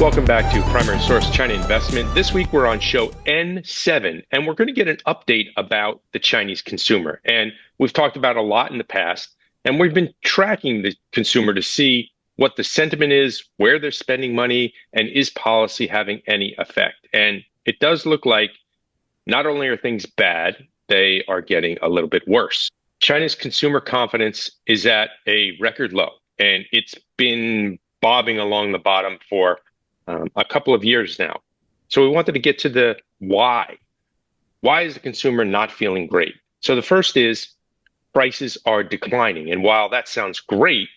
Welcome back to Primary Source China Investment. This week we're on show N7, and we're going to get an update about the Chinese consumer. And we've talked about a lot in the past, and we've been tracking the consumer to see what the sentiment is, where they're spending money, and is policy having any effect. And it does look like not only are things bad, they are getting a little bit worse. China's consumer confidence is at a record low, and it's been bobbing along the bottom for a couple of years now. So we wanted to get to the why. Why is the consumer not feeling great? So the first is prices are declining. And while that sounds great,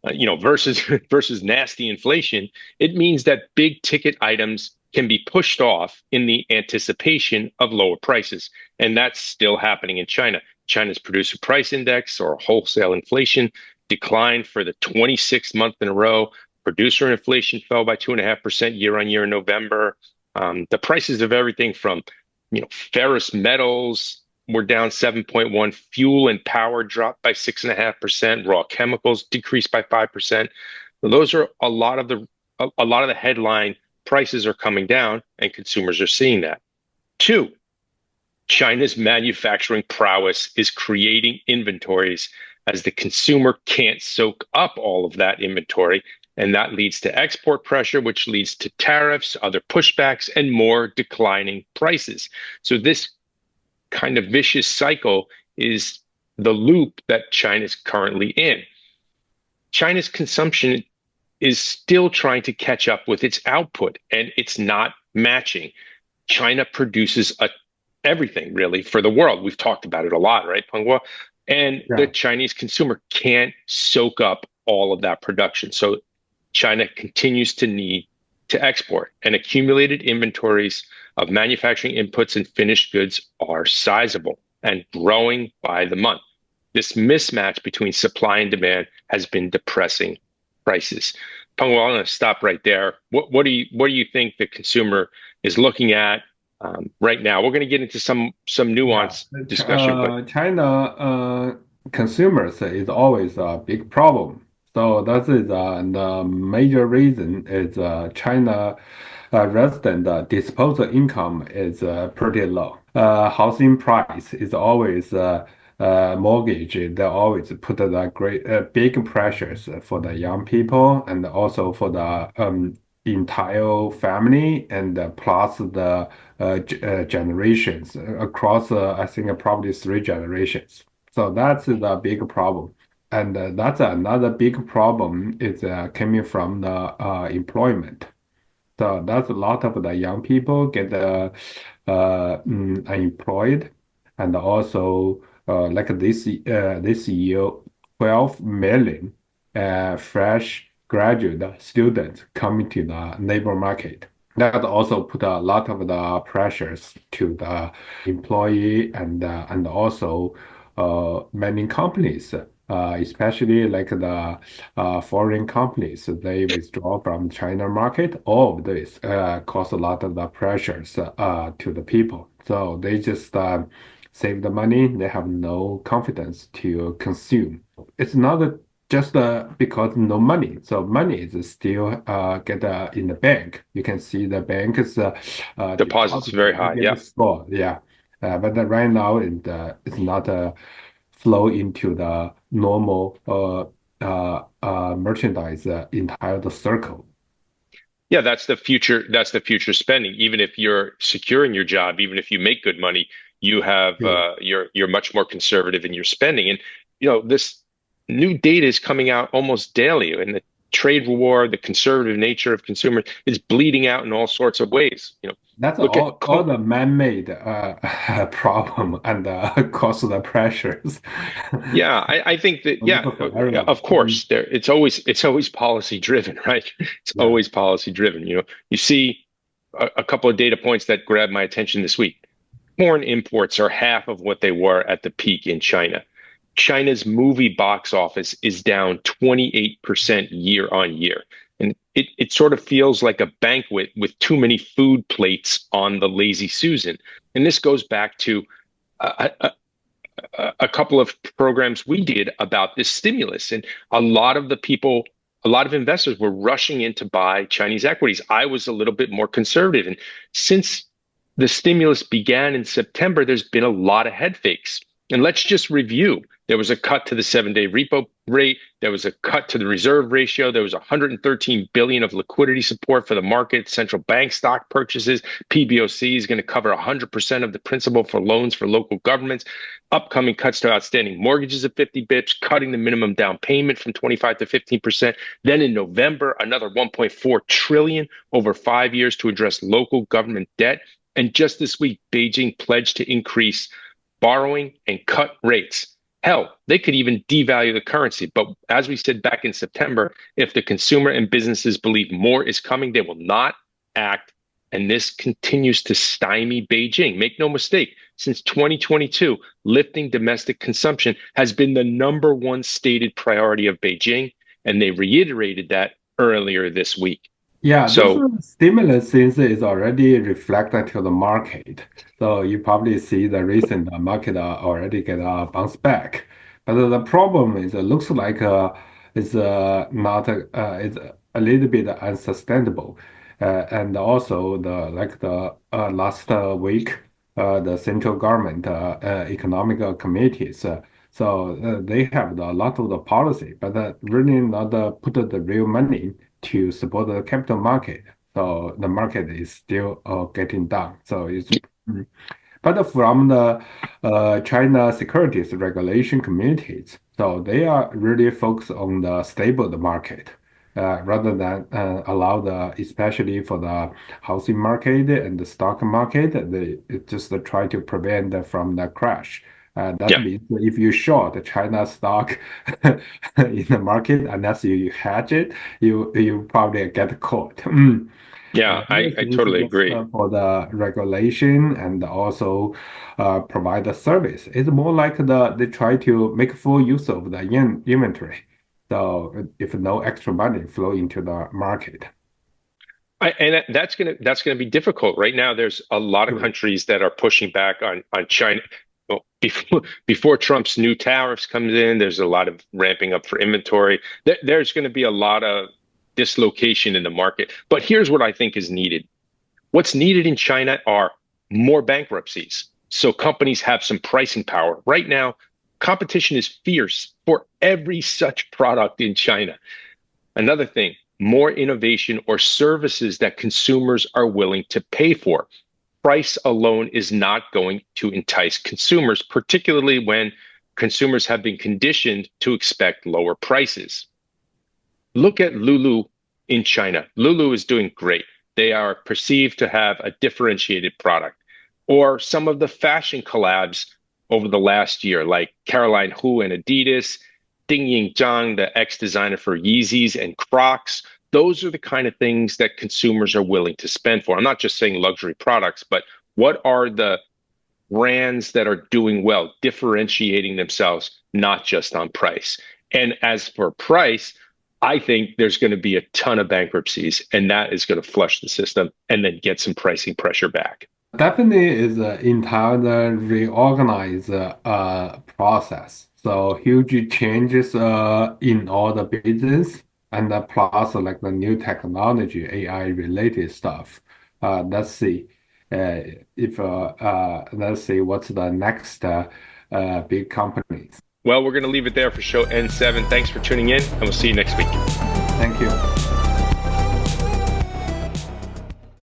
versus nasty inflation, it means that big ticket items can be pushed off in the anticipation of lower prices. And that's still happening in China. China's producer price index, or wholesale inflation, declined for the 26th month in a row. Producer inflation fell by 2.5% year on year in November. The prices of everything from, ferrous metals were down 7.1. Fuel and power dropped by 6.5%. Raw chemicals decreased by 5%. Those are a lot of the headline prices are coming down, and consumers are seeing that. Two, China's manufacturing prowess is creating inventories as the consumer can't soak up all of that inventory. And that leads to export pressure, which leads to tariffs, other pushbacks, and more declining prices. So this kind of vicious cycle is the loop that China's currently in. China's consumption is still trying to catch up with its output, and it's not matching. China produces everything, really, for the world. We've talked about it a lot, right, Penghua? And the Chinese consumer can't soak up all of that production. So China continues to need to export, and accumulated inventories of manufacturing inputs and finished goods are sizable and growing by the month. This mismatch between supply and demand has been depressing prices. Penghua, I'm going to stop right there. What do you think the consumer is looking at right now? We're going to get into some nuanced discussion. But China consumers is always a big problem. So that is the major reason is China resident disposable income is pretty low. Housing price is always mortgage. They always put the big pressures for the young people and also for the entire family and plus the generations across I think probably three generations. So that's the big problem. And that's another big problem is coming from the employment. So that's a lot of the young people get unemployed, and also like this year, 12 million fresh graduate students coming to the labor market. That also put a lot of the pressures to the employee and also many companies, especially like the foreign companies, they withdraw from China market. All of this cause a lot of the pressures to the people. So they just save the money. They have no confidence to consume. It's not just because no money. So money is still get in the bank. You can see the bank is deposits very high. get Yeah. stored. Yeah. But right now it's not flow into the normal merchandise entire the circle. Yeah, that's the future. That's the future spending. Even if you're securing your job, even if you make good money, you have Yeah. you're much more conservative in your spending. And this new data is coming out almost daily, and the trade war, the conservative nature of consumers is bleeding out in all sorts of ways. That's Look at all the man-made problem and cause the pressures. Yeah, I think that yeah, For everyone. of course it's always policy driven, right? It's Yeah. always policy driven. You see a couple of data points that grabbed my attention this week. Porn imports are half of what they were at the peak in China. China's movie box office is down 28% year on year. And it sort of feels like a banquet with too many food plates on the lazy Susan. And this goes back to a, a couple of programs we did about this stimulus. And a lot of the people, a lot of investors were rushing in to buy Chinese equities. I was a little bit more conservative. And since the stimulus began in September, there's been a lot of head fakes. And let's just review. There was a cut to the 7-day repo rate. There was a cut to the reserve ratio. There was 113 billion of liquidity support for the market. Central bank stock purchases. PBOC is going to cover 100% of the principal for loans for local governments. Upcoming cuts to outstanding mortgages of 50 bips, cutting the minimum down payment from 25 to 15%. Then in November, another 1.4 trillion over 5 years to address local government debt. And just this week, Beijing pledged to increase borrowing and cut rates. Hell, they could even devalue the currency. But as we said back in September, if the consumer and businesses believe more is coming, they will not act. And this continues to stymie Beijing. Make no mistake, since 2022, lifting domestic consumption has been the number one stated priority of Beijing. And they reiterated that earlier this week. Yeah, those So, stimulus things is already reflected to the market. So you probably see the recent market already get a bounce back. But the problem is it looks like it's not it's a little bit unsustainable. And also the last week the central government economic committees they have a lot of the policy, but really not put the real money to support the capital market. So the market is still getting down. But from the China Securities Regulation Committees, so they are really focused on the stable the market. Rather than allow especially for the housing market and the stock market, they just try to prevent from the crash. That yeah. means if you short China stock in the market, unless you hedge it, you probably get caught. Yeah, Other I things totally just agree. for the regulation and also provide the service. It's more like they try to make full use of the inventory. So if no extra money flow into the market. And that's gonna be difficult. Right now, there's a lot of True. countries that are pushing back on China. Well, before Trump's new tariffs comes in, there's a lot of ramping up for inventory. There's going to be a lot of dislocation in the market. But here's what I think is needed. What's needed in China are more bankruptcies, so companies have some pricing power. Right now, competition is fierce for every such product in China. Another thing, more innovation or services that consumers are willing to pay for. Price alone is not going to entice consumers, particularly when consumers have been conditioned to expect lower prices. Look at Lulu in China. Lulu is doing great. They are perceived to have a differentiated product. Or some of the fashion collabs over the last year, like Caroline Hu and Adidas, Ding Yingzhang, the ex-designer for Yeezys and Crocs. Those are the kind of things that consumers are willing to spend for. I'm not just saying luxury products, but what are the brands that are doing well, differentiating themselves, not just on price? And as for price, I think there's going to be a ton of bankruptcies, and that is going to flush the system and then get some pricing pressure back. Definitely is an entire reorganized process. So huge changes in all the business and plus like the new technology, AI related stuff. Let's see uh, if let's see what's the next big companies. Well, we're going to leave it there for show N7. Thanks for tuning in, and we'll see you next week. Thank you.